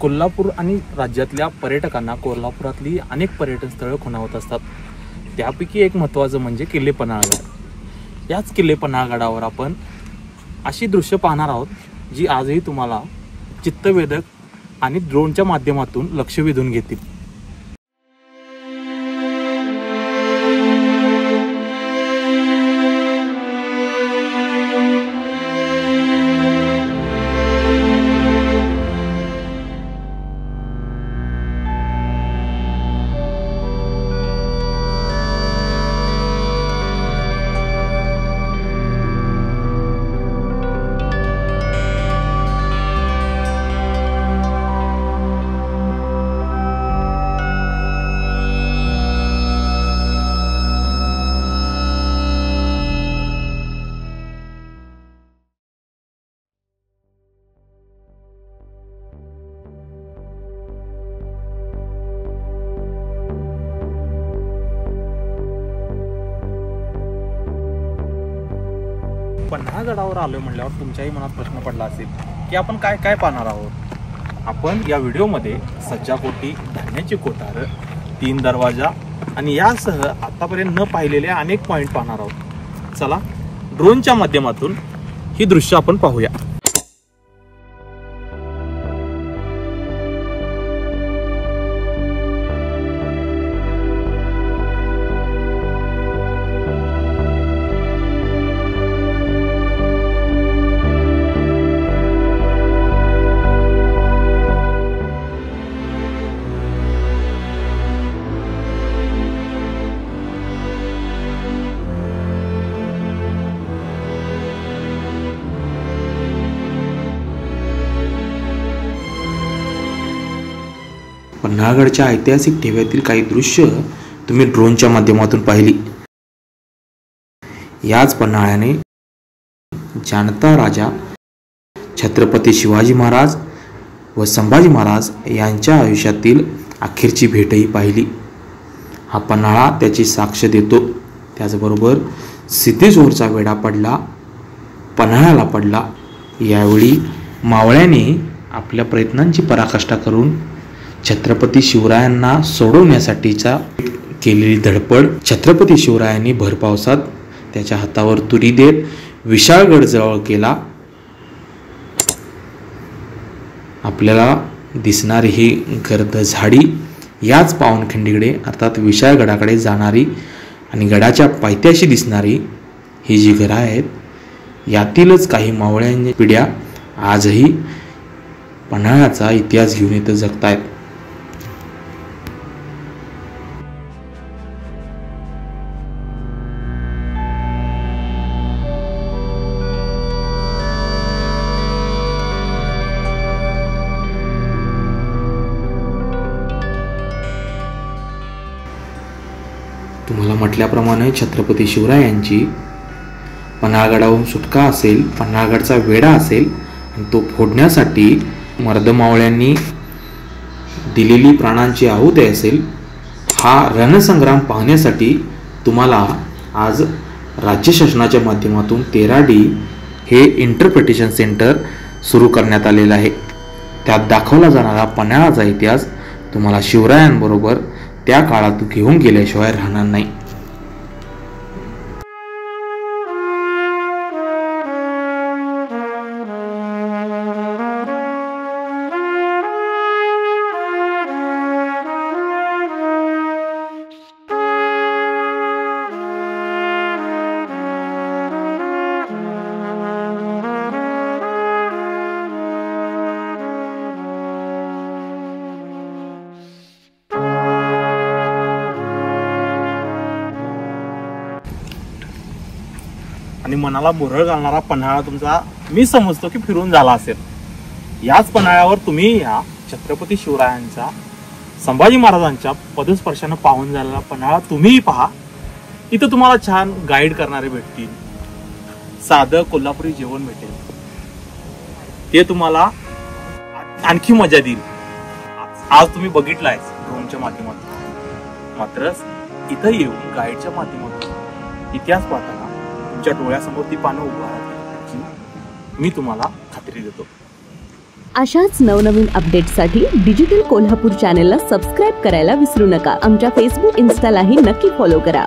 कोल्हापूर आणि राज्यातल्या पर्यटकांना कोल्हापुरातली अनेक पर्यटन स्थळं खुणावत असतात। त्यापैकी एक महत्त्वाचं म्हणजे किल्ले पन्हाळगड। याच किल्ले पन्हाळगडावर आपण अशी दृश्य पाहणार आहोत जी आजही तुम्हाला चित्तवेधक आणि ड्रोनच्या माध्यमातून लक्ष वेधून घेतील। पन्हाळगडावर आलोय म्हणल्यावर तुमच्याही मनात प्रश्न पडला असेल की आपण काय काय पाहणार आहोत। आपण या व्हिडिओमध्ये सज्जाकोटी, धान्याची कोठार, 3 दरवाजा आणि यासह आतापर्यंत न पाहिलेले अनेक पॉइंट पाहणार आहोत। चला ड्रोनच्या माध्यमातून ही दृश्य आपण पाहूया। पन्हाळगडच्या ऐतिहासिक ठेव्यातील काही दृश्य तुम्ही ड्रोनच्या माध्यमातून पाहिली। याच पन्हाळ्याने जाणता राजा छत्रपती शिवाजी महाराज व संभाजी महाराज यांच्या आयुष्यातील अखेरची भेटही पाहिली। हा पन्हाळा त्याची साक्ष देतो। त्याचबरोबर सिद्धेश्वरचा वेढा पडला, पन्हाळ्याला पडला। यावेळी मावळ्याने आपल्या प्रयत्नांची पराकाष्ठा करून छत्रपती शिवरायांना सोडवण्यासाठीचा केलेली धडपड, छत्रपती शिवरायांनी भर पावसात त्याच्या हातावर तुरी देत विशाळगड जवळ केला। आपल्याला दिसणारी ही गर्द झाडी याच पावनखिंडीकडे अर्थात विशाळगडाकडे जाणारी आणि गडाच्या पायथ्याशी दिसणारी ही जी घरं आहेत, यातीलच काही मावळ्यांच्या पिढ्या आजही पन्हाळ्याचा इतिहास घेऊन इथं जगतायत। तुम्हाला म्हटल्याप्रमाणे छत्रपती शिवरायांची पन्हाळगडावरून सुटका असेल, पन्हाळगडचा वेढा असेल आणि तो फोडण्यासाठी मर्दमावळ्यांनी दिलेली प्राणांची आहुती असेल, हा रणसंग्राम पाहण्यासाठी तुम्हाला आज राज्य शासनाच्या माध्यमातून 13D हे इंटरप्रिटेशन सेंटर सुरू करण्यात आलेलं आहे। त्यात दाखवला जाणारा पन्हाळाचा इतिहास तुम्हाला शिवरायांबरोबर त्या काळात घेऊन गेल्याशिवाय राहणार नाही। आणि मनाला भुरळ घालणारा पन्हाळा तुमचा मी समजतो की फिरून झाला असेल। याच पन्हाळ्यावर तुम्ही या छत्रपती शिवरायांचा, संभाजी महाराजांच्या पदस्पर्शाने पाहून झालेला पन्हाळा तुम्हीही पहा। इथं तुम्हाला छान गाईड करणारे भेटतील, साधं कोल्हापुरी जेवण भेटेल, ते तुम्हाला आणखी मजा देईल। आज तुम्ही बघितलाय ड्रोनच्या माध्यमातून, मात्र इथं येऊन गाईडच्या माध्यमातून इतिहास पाहताना तुमच्या डोळ्यासमोर ती पानं उभं राहतील, मी तुम्हाला खात्री देतो। अशाच नवनवीन अपडेट्ससाठी डिजिटल कोल्हापूर चॅनेलला सबस्क्राईब करायला विसरू नका. आमच्या फेसबुक, इन्स्टालाही नक्की फॉलो करा.